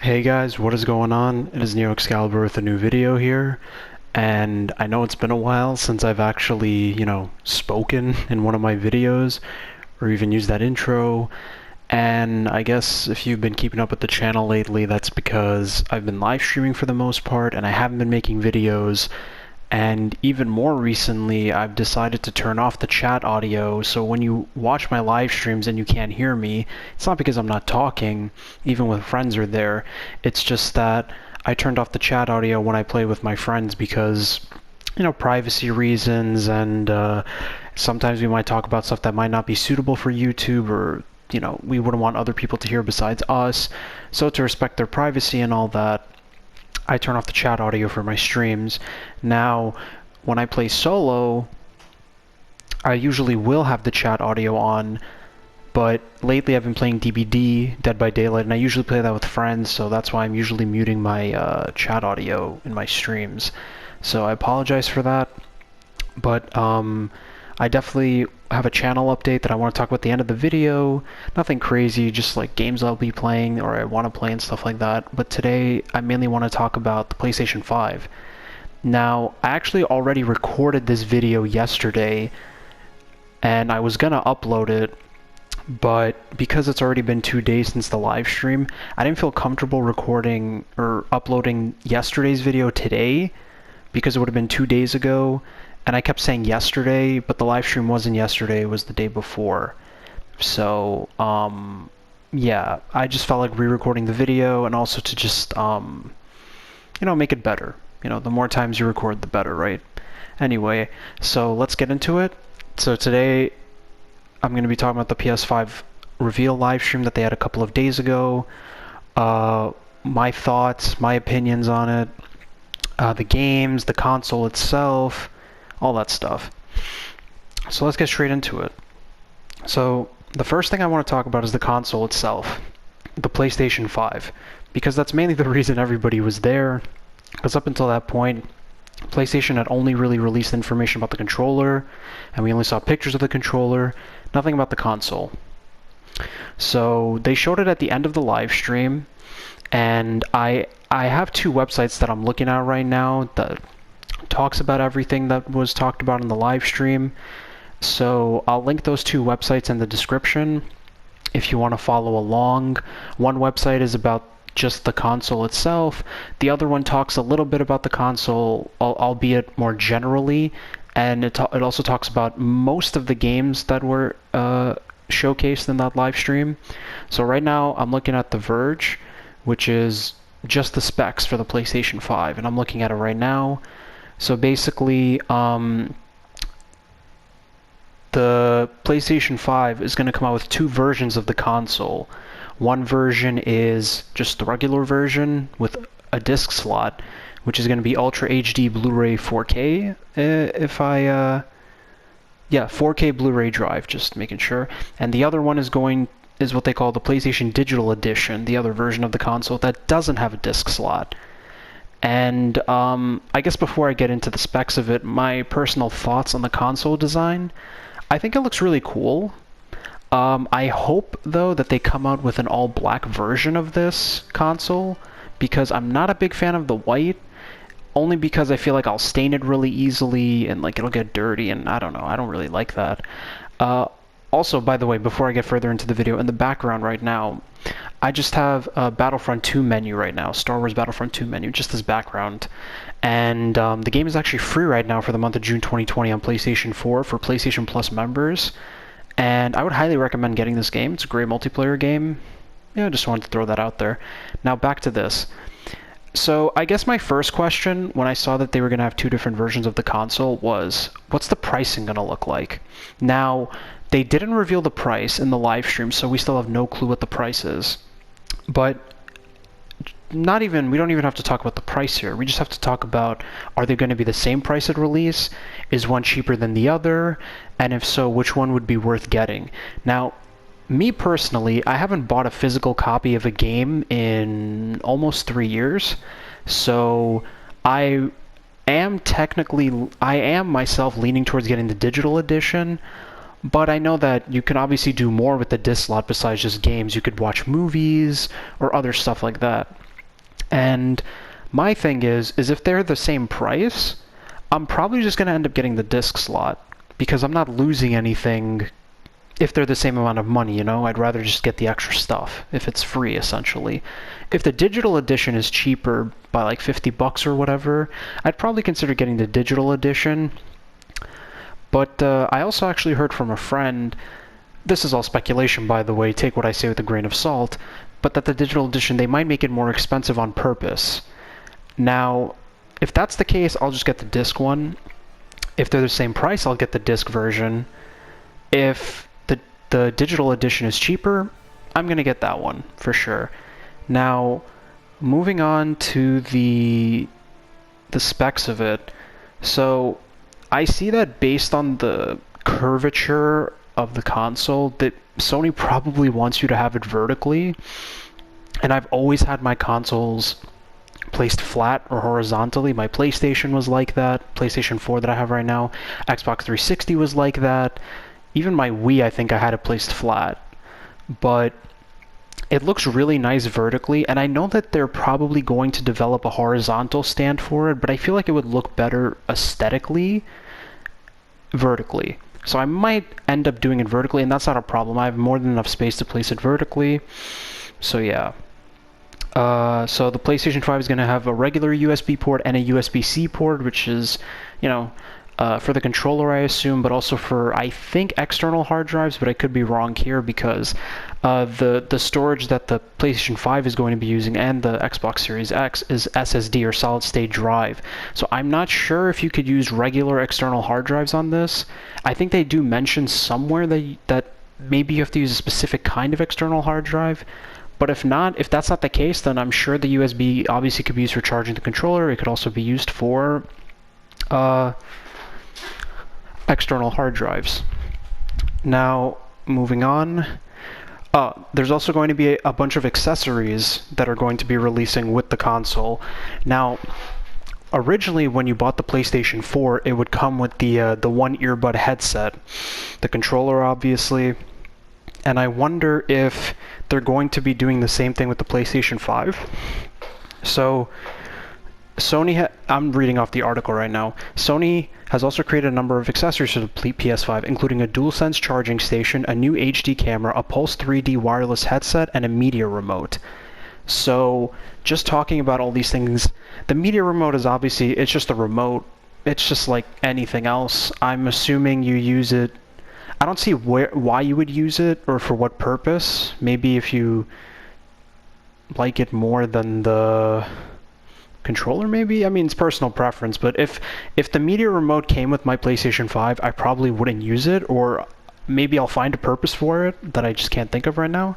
Hey guys, what is going on? It is NeoExcalibur with a new video here, and I know it's been a while since I've actually, spoken in one of my videos, or even used that intro, and I guess if you've been keeping up with the channel lately, that's because I've been live streaming for the most part, and I haven't been making videos, and even more recently, I've decided to turn off the chat audio, so when you watch my live streams and you can't hear me, it's not because I'm not talking, even when friends are there, it's just that I turned off the chat audio when I play with my friends because, privacy reasons, and sometimes we might talk about stuff that might not be suitable for YouTube, or, we wouldn't want other people to hear besides us, so to respect their privacy and all that, I turn off the chat audio for my streams. Now, when I play solo, I usually will have the chat audio on, but lately I've been playing DBD, Dead by Daylight, and I usually play that with friends, so that's why I'm usually muting my chat audio in my streams. So I apologize for that, but I definitely have a channel update that I want to talk about at the end of the video. Nothing crazy, just like games I'll be playing or I want to play and stuff like that. But today I mainly want to talk about the PlayStation 5. Now, I actually already recorded this video yesterday and I was gonna upload it, but because it's already been 2 days since the live stream, I didn't feel comfortable recording or uploading yesterday's video today because it would have been 2 days ago. And I kept saying yesterday, but the live stream wasn't yesterday, it was the day before. So, yeah, I just felt like re-recording the video and also to just, make it better. The more times you record, the better, right? Anyway, so let's get into it. So today, I'm going to be talking about the PS5 reveal live stream that they had a couple of days ago. My thoughts, my opinions on it, the games, the console itself, all that stuff. So let's get straight into it. So the first thing I want to talk about is the console itself, the PlayStation 5, because that's mainly the reason everybody was there, because up until that point, PlayStation had only really released information about the controller, and we only saw pictures of the controller, nothing about the console. So they showed it at the end of the live stream, and I have two websites that I'm looking at right now that talks about everything that was talked about in the live stream. So I'll link those two websites in the description if you want to follow along. One website is about just the console itself. The other one talks a little bit about the console, albeit more generally, and it also talks about most of the games that were showcased in that live stream. So right now I'm looking at The Verge, which is just the specs for the PlayStation 5, and I'm looking at it right now. So basically, the PlayStation 5 is going to come out with two versions of the console. One version is just the regular version with a disc slot, which is going to be Ultra HD Blu-ray 4K, yeah, 4K Blu-ray drive, just making sure. And the other one is what they call the PlayStation Digital Edition, the other version of the console that doesn't have a disc slot. And I guess before I get into the specs of it, my personal thoughts on the console design, I think it looks really cool. I hope, though, that they come out with an all-black version of this console, because I'm not a big fan of the white, only because I feel like I'll stain it really easily, and like it'll get dirty, and I don't know, I don't really like that. Also, by the way, before I get further into the video, in the background right now, I just have a Battlefront 2 menu right now, Star Wars Battlefront 2 menu, just as background. And the game is actually free right now for the month of June 2020 on PlayStation 4 for PlayStation Plus members. And I would highly recommend getting this game. It's a great multiplayer game. Yeah, I just wanted to throw that out there. Now back to this. So I guess my first question when I saw that they were going to have two different versions of the console was, what's the pricing going to look like? Now, they didn't reveal the price in the live stream, so we still have no clue what the price is. But we don't even have to talk about the price here. We just have to talk about, are they going to be the same price at release? Is one cheaper than the other? And if so, which one would be worth getting? Now, me personally, I haven't bought a physical copy of a game in almost 3 years, so I am myself leaning towards getting the digital edition, but I know that you can obviously do more with the disc slot besides just games. You could watch movies or other stuff like that. And my thing is if they're the same price, I'm probably just going to end up getting the disc slot because I'm not losing anything if they're the same amount of money, you know? I'd rather just get the extra stuff if it's free, essentially. If the digital edition is cheaper by like $50 or whatever, I'd probably consider getting the digital edition. But I also actually heard from a friend, this is all speculation by the way, take what I say with a grain of salt, but that the digital edition, they might make it more expensive on purpose. Now, if that's the case, I'll just get the disc one. If they're the same price, I'll get the disc version. If the digital edition is cheaper, I'm going to get that one for sure. Now, moving on to the specs of it. So, I see that based on the curvature of the console, that Sony probably wants you to have it vertically. And I've always had my consoles placed flat or horizontally. My PlayStation was like that. PlayStation 4 that I have right now. Xbox 360 was like that. Even my Wii, I think I had it placed flat. But it looks really nice vertically, and I know that they're probably going to develop a horizontal stand for it, but I feel like it would look better aesthetically vertically. So I might end up doing it vertically, and that's not a problem. I have more than enough space to place it vertically. So yeah. So the PlayStation 5 is going to have a regular USB port and a USB-C port, which is, you know, for the controller, I assume, but also for, I think, external hard drives, but I could be wrong here because the storage that the PlayStation 5 is going to be using and the Xbox Series X is SSD or solid-state drive. So I'm not sure if you could use regular external hard drives on this. I think they do mention somewhere that maybe you have to use a specific kind of external hard drive. But if that's not the case, then I'm sure the USB obviously could be used for charging the controller. It could also be used for external hard drives. Now, moving on. There's also going to be a bunch of accessories that are going to be releasing with the console. Now, originally when you bought the PlayStation 4, it would come with the one earbud headset, the controller obviously, and I wonder if they're going to be doing the same thing with the PlayStation 5. So, Sony, I'm reading off the article right now. Sony has also created a number of accessories for the PS5, including a DualSense charging station, a new HD camera, a Pulse 3D wireless headset, and a media remote. So, just talking about all these things, the media remote is obviously, it's just a remote. It's just like anything else. I'm assuming you use it. I don't see why you would use it or for what purpose. Maybe if you like it more than the controller, maybe? I mean, it's personal preference, but if the media remote came with my PlayStation 5, I probably wouldn't use it, or maybe I'll find a purpose for it that I just can't think of right now.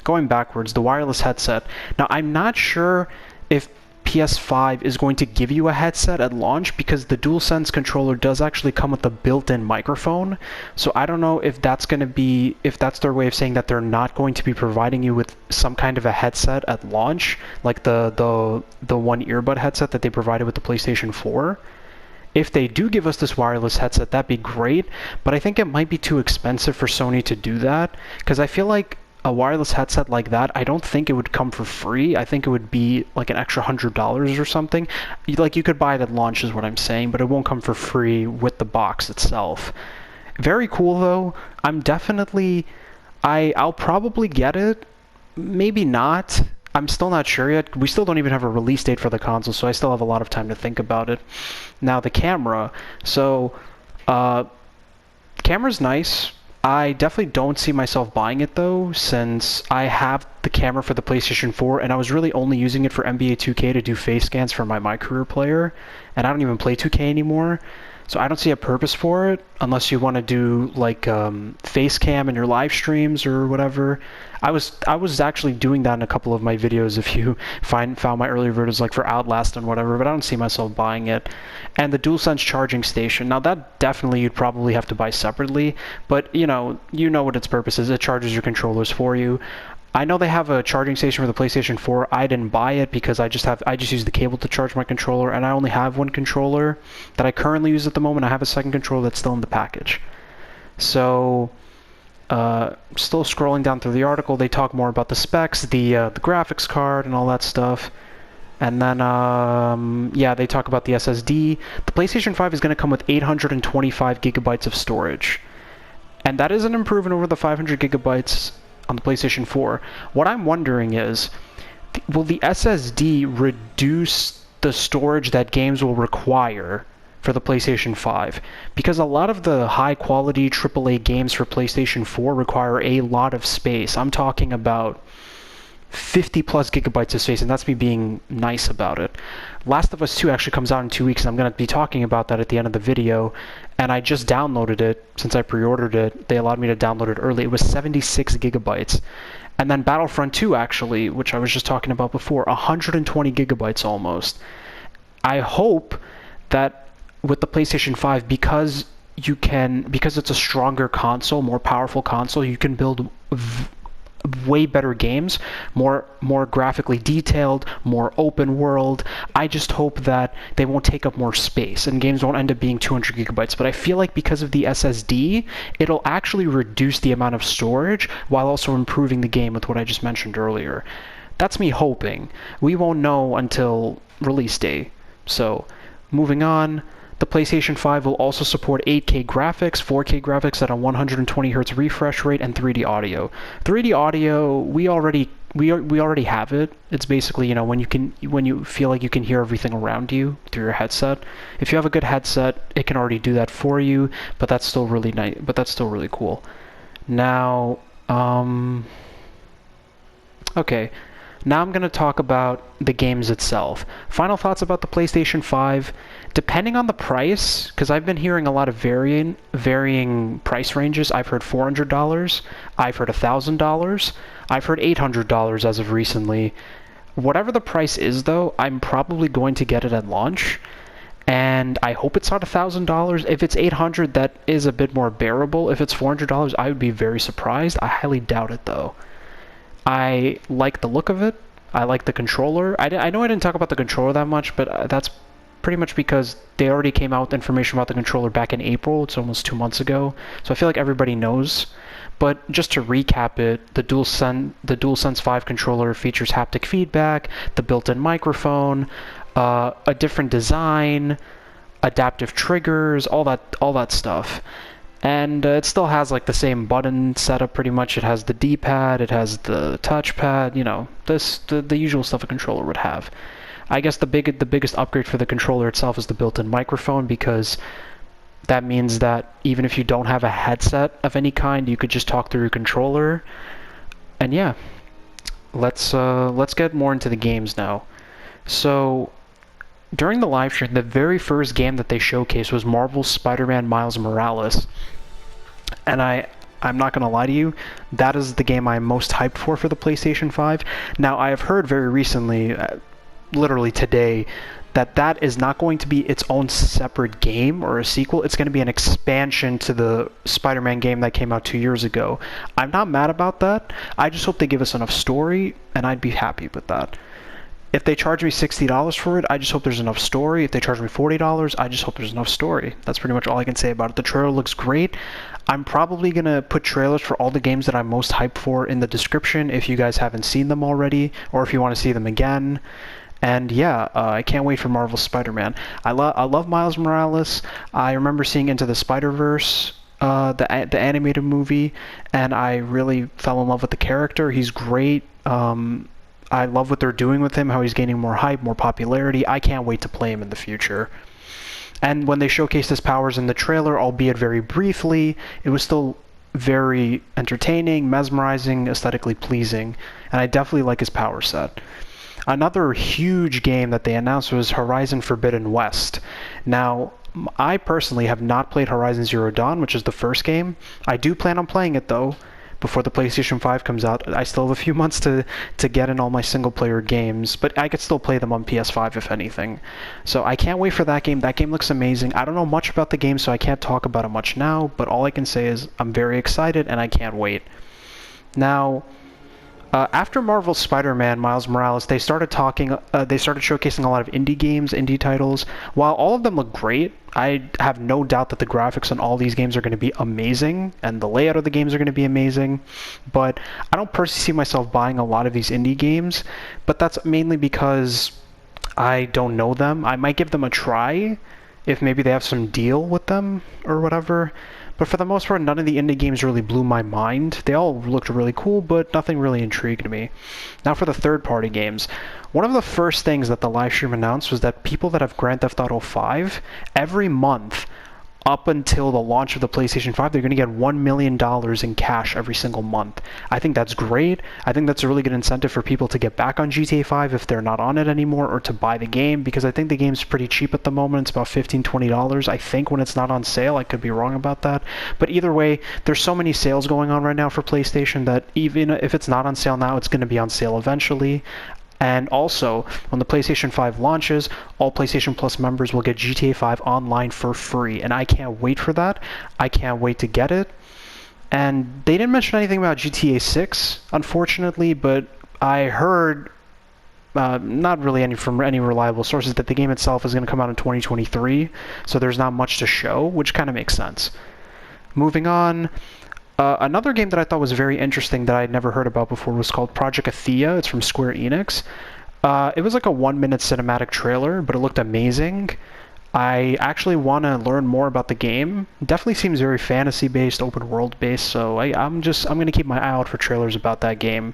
Going backwards, the wireless headset. Now, I'm not sure if PS5 is going to give you a headset at launch because the DualSense controller does actually come with a built-in microphone. So I don't know if that's going to be, if that's their way of saying that they're not going to be providing you with some kind of a headset at launch, like the one earbud headset that they provided with the PlayStation 4. If they do give us this wireless headset, that'd be great, but I think it might be too expensive for Sony to do that, because I feel like a wireless headset like that, I don't think it would come for free. I think it would be like an extra $100 or something. Like, you could buy it at launch is what I'm saying, but it won't come for free with the box itself. Very cool though. I'll probably get it. Maybe not. I'm still not sure yet. We still don't even have a release date for the console, so I still have a lot of time to think about it. Now, the camera. So, camera's nice. I definitely don't see myself buying it though, since I have the camera for the PlayStation 4 and I was really only using it for NBA 2K to do face scans for my career player, and I don't even play 2K anymore. So I don't see a purpose for it unless you want to do like face cam in your live streams or whatever. I was actually doing that in a couple of my videos if you found my earlier videos, like for Outlast and whatever, but I don't see myself buying it. And the DualSense charging station, now that definitely you'd probably have to buy separately, but you know what its purpose is. It charges your controllers for you. I know they have a charging station for the PlayStation 4. I didn't buy it because I just use the cable to charge my controller, and I only have one controller that I currently use at the moment. I have a second controller that's still in the package. So, still scrolling down through the article, they talk more about the specs, the graphics card, and all that stuff. And then, yeah, they talk about the SSD. The PlayStation 5 is going to come with 825 gigabytes of storage. And that is an improvement over the 500 gigabytes on the PlayStation 4. What I'm wondering is, will the SSD reduce the storage that games will require for the PlayStation 5? Because a lot of the high-quality AAA games for PlayStation 4 require a lot of space. I'm talking about 50 plus gigabytes of space, and that's me being nice about it. Last of Us 2 actually comes out in 2 weeks, and I'm going to be talking about that at the end of the video, and I just downloaded it. Since I pre-ordered it, they allowed me to download it early. It was 76 gigabytes. And then Battlefront 2, actually, which I was just talking about before, 120 gigabytes almost. I hope that with the PlayStation 5, because it's a stronger console, more powerful console, you can build way better games, more graphically detailed, more open world. I just hope that they won't take up more space and games won't end up being 200 gigabytes. But I feel like because of the SSD, it'll actually reduce the amount of storage while also improving the game with what I just mentioned earlier. That's me hoping. We won't know until release day. So, moving on. The PlayStation 5 will also support 8K graphics, 4K graphics at a 120Hz refresh rate, and 3D audio. 3D audio, we already have it. It's basically, you know, when you feel like you can hear everything around you through your headset. If you have a good headset, it can already do that for you, but that's still really nice. But that's still really cool. Now, okay. Now I'm going to talk about the games itself. Final thoughts about the PlayStation 5. Depending on the price, because I've been hearing a lot of varying price ranges. I've heard $400, I've heard $1,000, I've heard $800 as of recently. Whatever the price is, though, I'm probably going to get it at launch. And I hope it's not $1,000. If it's $800, that is a bit more bearable. If it's $400, I would be very surprised. I highly doubt it, though. I like the look of it. I like the controller. I know I didn't talk about the controller that much, but that's pretty much because they already came out with information about the controller back in April. It's almost 2 months ago. So I feel like everybody knows. But just to recap it, the DualSense 5 controller features haptic feedback, the built-in microphone, a different design, adaptive triggers, all that stuff. And it still has like the same button setup pretty much. It has the D-pad, it has the touchpad, you know, the usual stuff a controller would have. I guess the biggest upgrade for the controller itself is the built-in microphone, because that means that even if you don't have a headset of any kind, you could just talk through your controller. And yeah, let's get more into the games now. So, during the live stream, the very first game that they showcased was Marvel's Spider-Man Miles Morales. And I'm not going to lie to you, that is the game I'm most hyped for the PlayStation 5. Now, I have heard very recently, literally today, that is not going to be its own separate game or a sequel. It's going to be an expansion to the Spider-Man game that came out 2 years ago. I'm not mad about that. I just hope they give us enough story, and I'd be happy with that. If they charge me $60 for it, I just hope there's enough story. If they charge me $40, I just hope there's enough story. That's pretty much all I can say about it. The trailer looks great. I'm probably going to put trailers for all the games that I'm most hyped for in the description if you guys haven't seen them already, or if you want to see them again. And yeah, I can't wait for Marvel's Spider-Man. I love Miles Morales. I remember seeing Into the Spider-Verse, the animated movie, and I really fell in love with the character. He's great. I love what they're doing with him, how he's gaining more hype, more popularity. I can't wait to play him in the future. And when they showcased his powers in the trailer, albeit very briefly, it was still very entertaining, mesmerizing, aesthetically pleasing, and I definitely like his power set. Another huge game that they announced was Horizon Forbidden West. Now, I personally have not played Horizon Zero Dawn, which is the first game. I do plan on playing it, though, before the PlayStation 5 comes out. I still have a few months to get in all my single-player games, but I could still play them on PS5 if anything. So I can't wait for that game. That game looks amazing. I don't know much about the game, so I can't talk about it much now, but all I can say is I'm very excited and I can't wait. Now, after Marvel's Spider-Man Miles Morales, they started showcasing a lot of indie games, indie titles. While all of them look great, I have no doubt that the graphics on all these games are going to be amazing, and the layout of the games are going to be amazing. But I don't personally see myself buying a lot of these indie games, but that's mainly because I don't know them. I might give them a try if maybe they have some deal with them or whatever. But for the most part, none of the indie games really blew my mind. They all looked really cool, but nothing really intrigued me. Now for the third-party games. One of the first things that the live stream announced was that people that have Grand Theft Auto 5, every month, up until the launch of the PlayStation 5, they're going to get $1 million in cash every single month. I think that's great. I think that's a really good incentive for people to get back on GTA 5 if they're not on it anymore, or to buy the game, because I think the game's pretty cheap at the moment. It's about $15, $20, I think, when it's not on sale. I could be wrong about that. But either way, there's so many sales going on right now for PlayStation that even if it's not on sale now, it's going to be on sale eventually. And also, when the PlayStation 5 launches, all PlayStation Plus members will get GTA 5 online for free. And I can't wait for that. I can't wait to get it. And they didn't mention anything about GTA 6, unfortunately, but I heard, not really from any reliable sources, that the game itself is going to come out in 2023. So there's not much to show, which kind of makes sense. Moving on. Another game that I thought was very interesting that I'd never heard about before was called Project Athia. It's from Square Enix. It was like a 1-minute cinematic trailer, but it looked amazing. I actually want to learn more about the game. Definitely seems very fantasy-based, open-world-based, so I'm going to keep my eye out for trailers about that game.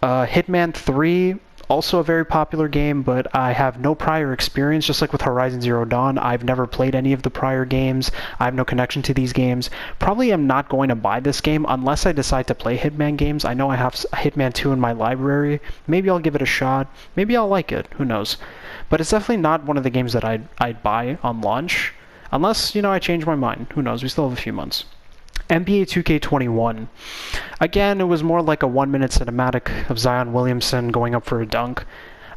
Hitman 3, also a very popular game, but I have no prior experience. Just like with Horizon Zero Dawn, I've never played any of the prior games. I have no connection to these games. Probably am not going to buy this game unless I decide to play Hitman games. I know I have Hitman 2 in my library. Maybe I'll give it a shot. Maybe I'll like it. Who knows? But it's definitely not one of the games that I'd buy on launch. Unless, I change my mind. Who knows? We still have a few months. NBA 2K21. Again, it was more like a 1-minute cinematic of Zion Williamson going up for a dunk.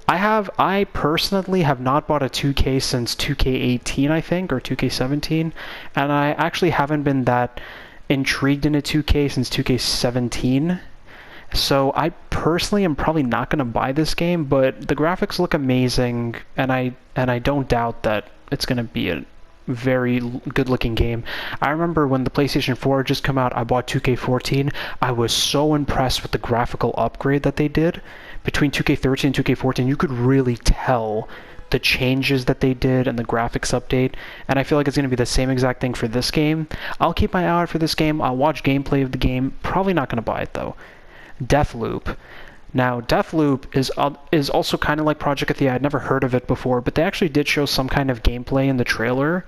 I personally have not bought a 2K since 2K18, I think, or 2K17, and I actually haven't been that intrigued in a 2K since 2K17. So I personally am probably not going to buy this game, but the graphics look amazing, and I don't doubt that it's going to be a very good looking game. I remember when the PlayStation 4 just came out, I bought 2K14. I was so impressed with the graphical upgrade that they did. Between 2K13 and 2K14, you could really tell the changes that they did and the graphics update, and I feel like it's going to be the same exact thing for this game. I'll keep my eye out for this game. I'll watch gameplay of the game. Probably not going to buy it though. Deathloop. Now, Deathloop is also kind of like Project Athia. I'd never heard of it before, but they actually did show some kind of gameplay in the trailer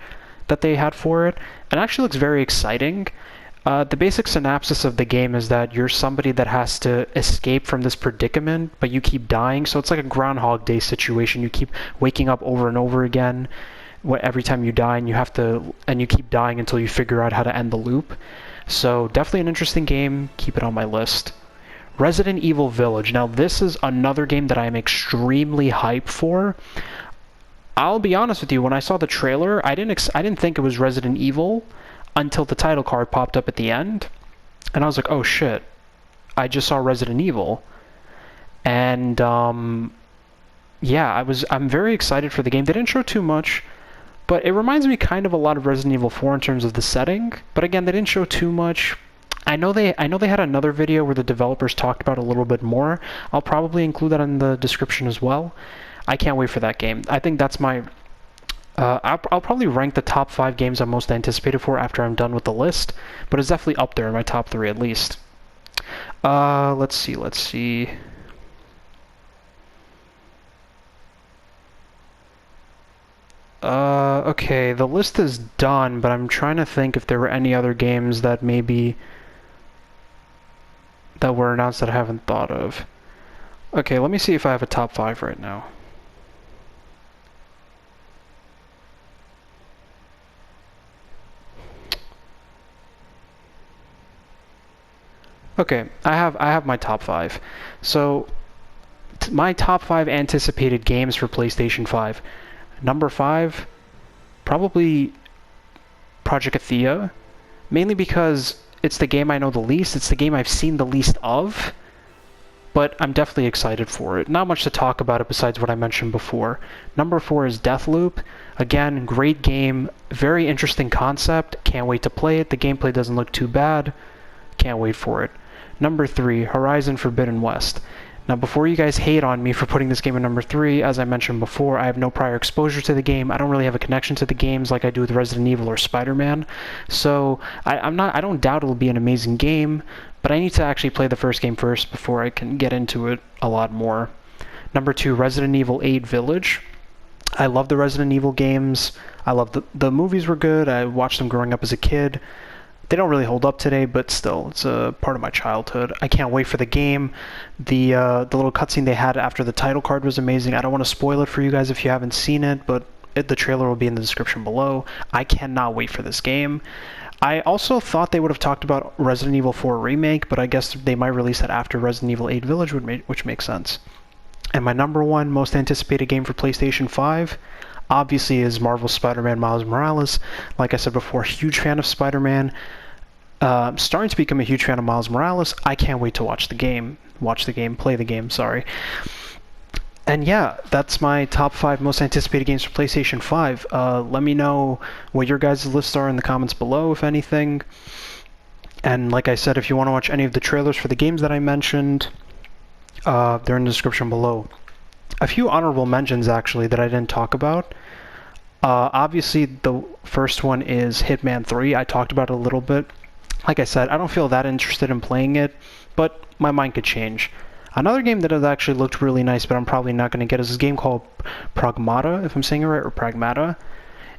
that they had for it. It actually looks very exciting. The basic synopsis of the game is that you're somebody that has to escape from this predicament, but you keep dying. So it's like a Groundhog Day situation. You keep waking up over and over again every time you die, and you keep dying until you figure out how to end the loop. So definitely an interesting game. Keep it on my list. Resident Evil Village. Now, this is another game that I am extremely hyped for. I'll be honest with you, when I saw the trailer, I didn't think it was Resident Evil until the title card popped up at the end. And I was like, oh shit, I just saw Resident Evil. And yeah, I'm very excited for the game. They didn't show too much, but it reminds me kind of a lot of Resident Evil 4 in terms of the setting. But again, they didn't show too much. I know they had another video where the developers talked about it a little bit more. I'll probably include that in the description as well. I can't wait for that game. I think that's my... I'll probably rank the top 5 games I'm most anticipated for after I'm done with the list, but it's definitely up there in my top 3 at least. Let's see. Okay, the list is done, but I'm trying to think if there were any other games that maybe... that were announced that I haven't thought of. Okay, let me see if I have a top 5 right now. Okay, I have my top 5. So, my top 5 anticipated games for PlayStation 5. Number 5, probably Project Athia, mainly because it's the game I know the least, it's the game I've seen the least of, but I'm definitely excited for it. Not much to talk about it besides what I mentioned before. Number 4 is Deathloop. Again, great game, very interesting concept, can't wait to play it. The gameplay doesn't look too bad, can't wait for it. Number 3, Horizon Forbidden West. Now, before you guys hate on me for putting this game at number 3, as I mentioned before, I have no prior exposure to the game. I don't really have a connection to the games like I do with Resident Evil or Spider-Man. So I don't doubt it'll be an amazing game, but I need to actually play the first game first before I can get into it a lot more. Number 2, Resident Evil 8 Village. I love the Resident Evil games. I love the movies were good. I watched them growing up as a kid. They don't really hold up today, but still, it's a part of my childhood. I can't wait for the game. The little cutscene they had after the title card was amazing. I don't want to spoil it for you guys if you haven't seen it, but the trailer will be in the description below. I cannot wait for this game. I also thought they would have talked about Resident Evil 4 Remake, but I guess they might release that after Resident Evil 8 Village, which makes sense. And my number 1 most anticipated game for PlayStation 5 obviously is Marvel's Spider-Man Miles Morales. Like I said before, huge fan of Spider-Man. Starting to become a huge fan of Miles Morales. I can't wait to play the game, sorry. And yeah, that's my top 5 most anticipated games for PlayStation 5. Let me know what your guys' lists are in the comments below, if anything. And like I said, if you want to watch any of the trailers for the games that I mentioned, they're in the description below. A few honorable mentions, actually, that I didn't talk about. Obviously, the first one is Hitman 3. I talked about it a little bit. Like I said, I don't feel that interested in playing it, but my mind could change. Another game that has actually looked really nice, but I'm probably not going to get, is this game called Pragmata, if I'm saying it right, or Pragmata.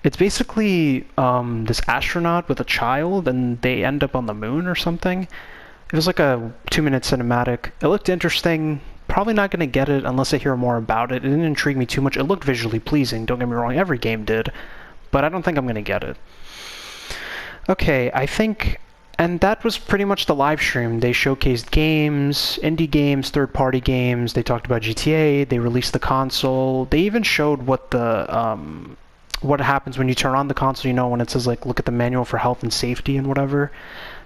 It's basically this astronaut with a child, and they end up on the moon or something. It was like a 2-minute cinematic. It looked interesting. Probably not going to get it unless I hear more about it. It didn't intrigue me too much. It looked visually pleasing, don't get me wrong, every game did, but I don't think I'm going to get it. Okay, I think... And that was pretty much the live stream. They showcased games, indie games, third-party games. They talked about GTA. They released the console. They even showed what what happens when you turn on the console. You know, when it says like, look at the manual for health and safety and whatever.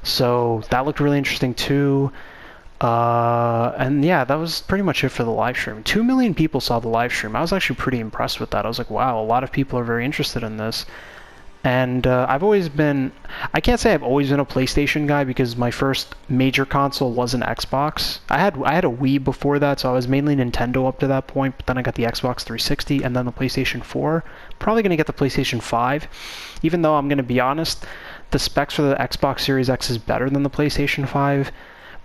So that looked really interesting too. And yeah, that was pretty much it for the live stream. 2 million people saw the live stream. I was actually pretty impressed with that. I was like, wow, a lot of people are very interested in this. And I've always been, I can't say I've always been a PlayStation guy because my first major console was an Xbox. I had a Wii before that, so I was mainly Nintendo up to that point, but then I got the Xbox 360 and then the PlayStation 4. Probably going to get the PlayStation 5, even though I'm going to be honest, the specs for the Xbox Series X is better than the PlayStation 5,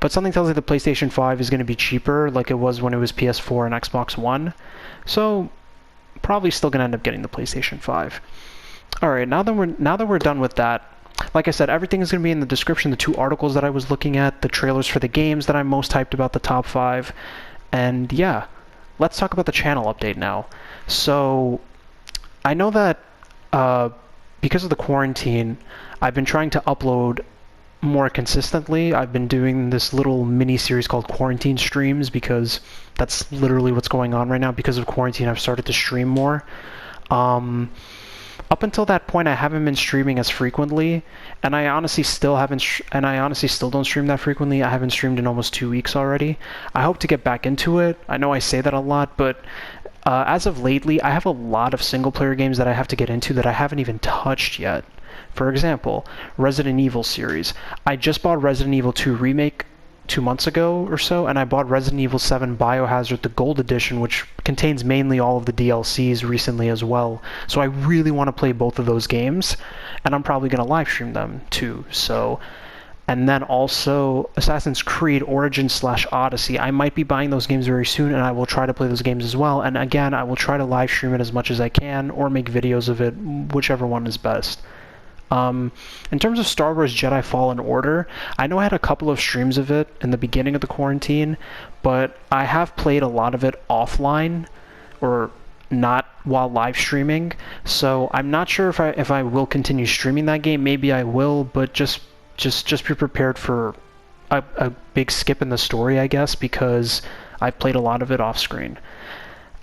but something tells me the PlayStation 5 is going to be cheaper like it was when it was PS4 and Xbox One, so probably still going to end up getting the PlayStation 5. Alright, now that we're done with that, like I said, everything is going to be in the description, the 2 articles that I was looking at, the trailers for the games that I'm most hyped about, the top 5, and yeah, let's talk about the channel update now. So, I know that because of the quarantine, I've been trying to upload more consistently. I've been doing this little mini-series called Quarantine Streams because that's literally what's going on right now. Because of quarantine, I've started to stream more. Up until that point, I haven't been streaming as frequently, and I honestly still don't stream that frequently. I haven't streamed in almost 2 weeks already. I hope to get back into it. I know I say that a lot, but as of lately, I have a lot of single-player games that I have to get into that I haven't even touched yet. For example, Resident Evil series. I just bought Resident Evil 2 Remake 2 months ago or so, and I bought Resident Evil 7 Biohazard, the Gold Edition, which contains mainly all of the DLCs recently as well. So I really want to play both of those games, and I'm probably going to live stream them too. So, and then also Assassin's Creed Origins/Odyssey. I might be buying those games very soon, and I will try to play those games as well. And again, I will try to live stream it as much as I can, or make videos of it, whichever one is best. In terms of Star Wars Jedi Fallen Order, I know I had a couple of streams of it in the beginning of the quarantine, but I have played a lot of it offline, or not while live streaming, so I'm not sure if I will continue streaming that game. Maybe I will, but just be prepared for a big skip in the story, I guess, because I played a lot of it off screen.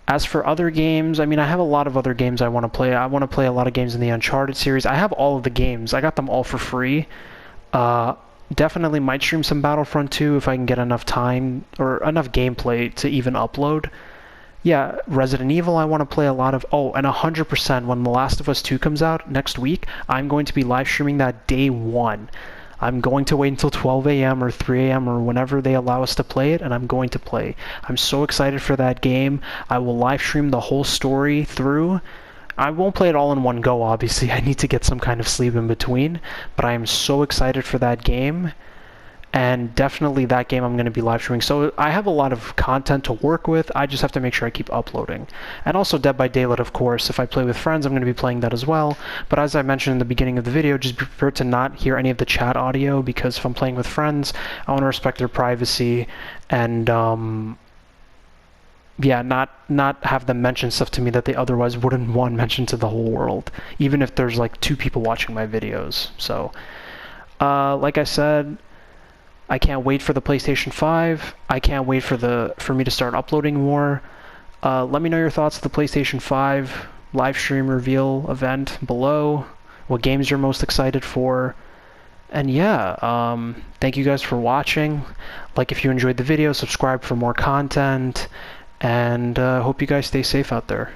As for other games, I mean, I have a lot of other games I want to play. I want to play a lot of games in the Uncharted series. I have all of the games. I got them all for free. Definitely might stream some Battlefront 2 if I can get enough time or enough gameplay to even upload. Yeah, Resident Evil I want to play a lot of. Oh, and 100% when The Last of Us 2 comes out next week, I'm going to be live streaming that day 1. I'm going to wait until 12 a.m. or 3 a.m. or whenever they allow us to play it, and I'm going to play. I'm so excited for that game. I will live stream the whole story through. I won't play it all in one go, obviously. I need to get some kind of sleep in between, but I am so excited for that game. And definitely that game I'm going to be live streaming. So I have a lot of content to work with. I just have to make sure I keep uploading. And also Dead by Daylight, of course. If I play with friends, I'm going to be playing that as well. But as I mentioned in the beginning of the video, just be prepared to not hear any of the chat audio, because if I'm playing with friends, I want to respect their privacy and yeah, not have them mention stuff to me that they otherwise wouldn't want mentioned to the whole world, even if there's like 2 people watching my videos. So like I said, I can't wait for the PlayStation 5. I can't wait for me to start uploading more. Let me know your thoughts of the PlayStation 5 live stream reveal event below. What games you're most excited for. And yeah, thank you guys for watching. Like if you enjoyed the video, subscribe for more content. And hope you guys stay safe out there.